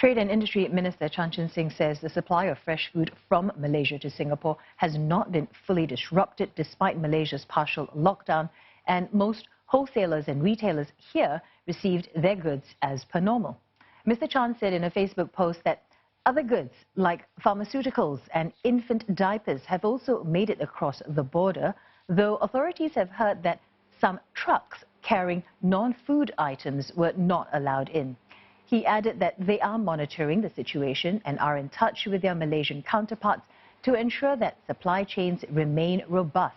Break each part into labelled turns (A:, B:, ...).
A: Trade and Industry Minister Chun Sing says the supply of fresh food from Malaysia to Singapore has not been fully disrupted despite Malaysia's partial lockdown, and most wholesalers and retailers here received their goods as per normal. Mr. Chan said in a Facebook post that other goods like pharmaceuticals and infant diapers have also made it across the border, though authorities have heard that some trucks carrying non-food items were not allowed in. He added that they are monitoring the situation and are in touch with their Malaysian counterparts to ensure that supply chains remain robust.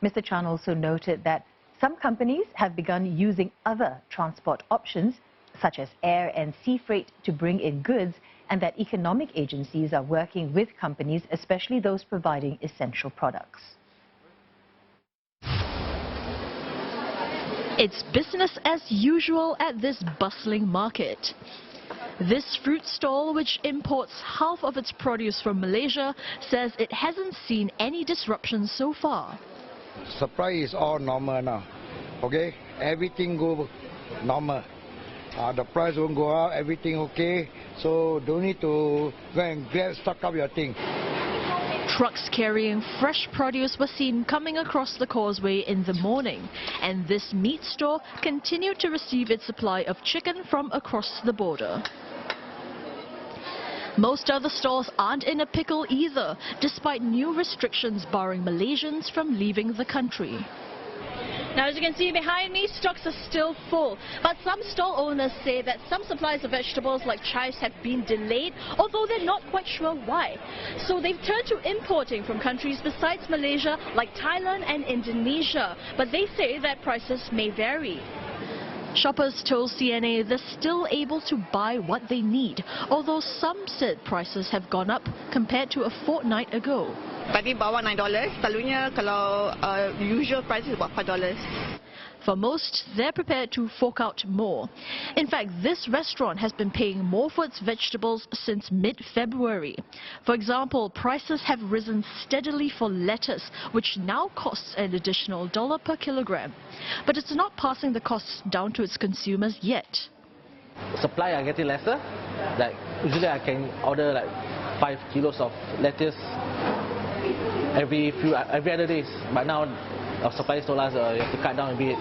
A: Mr. Chan also noted that some companies have begun using other transport options, such as air and sea freight, to bring in goods, and that economic agencies are working with companies, especially those providing essential products.
B: It's business as usual at this bustling market. This fruit stall, which imports half of its produce from Malaysia, says it hasn't seen any disruptions so far.
C: Supply is all normal now, okay? Everything go normal. The price won't go up, everything okay, so don't need to go and stock up your thing.
B: Trucks carrying fresh produce were seen coming across the causeway in the morning, and this meat store continued to receive its supply of chicken from across the border. Most other stalls aren't in a pickle either, despite new restrictions barring Malaysians from leaving the country.
D: Now, as you can see behind me, stocks are still full. But some stall owners say that some supplies of vegetables like chives have been delayed, although they're not quite sure why. So they've turned to importing from countries besides Malaysia, like Thailand and Indonesia. But they say that prices may vary.
B: Shoppers told CNA they're still able to buy what they need, although some said prices have gone up compared to a fortnight ago.
E: Tadi bawa $9, selalunya kalau usual price is about $5.
B: For most, they're prepared to fork out more. In fact, this restaurant has been paying more for its vegetables since mid-February. For example, prices have risen steadily for lettuce, which now costs an additional $1 per kilogram. But it's not passing the costs down to its consumers yet.
F: Supply are getting lesser. Like usually I can order like 5 kilos of lettuce every other days, but now our suppliers told us you have to cut down a bit.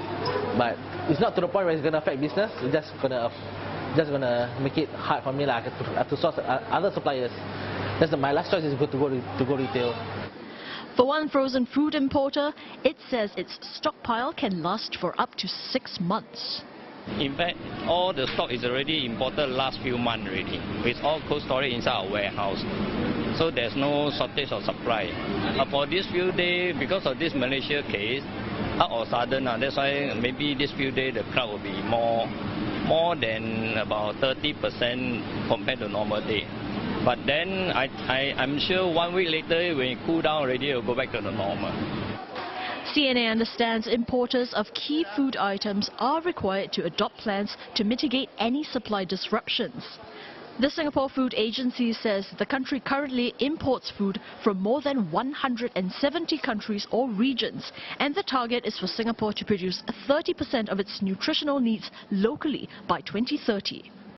F: But it's not to the point where it's going to affect business. It's just gonna make it hard for me. Like, I have to source other suppliers. My last choice is to go retail.
B: For one frozen food importer, it says its stockpile can last for up to 6 months.
G: In fact, all the stock is already imported last few months already. It's all cold storage inside our warehouse. So there's no shortage of supply. For this few days, because of this Malaysia case, out of sudden, that's why maybe this few days the crowd will be more than about 30% compared to normal day. But then I'm sure 1 week later, when it cool down already, it will go back to the normal.
B: CNA understands importers of key food items are required to adopt plans to mitigate any supply disruptions. The Singapore Food Agency says the country currently imports food from more than 170 countries or regions, and the target is for Singapore to produce 30% of its nutritional needs locally by 2030.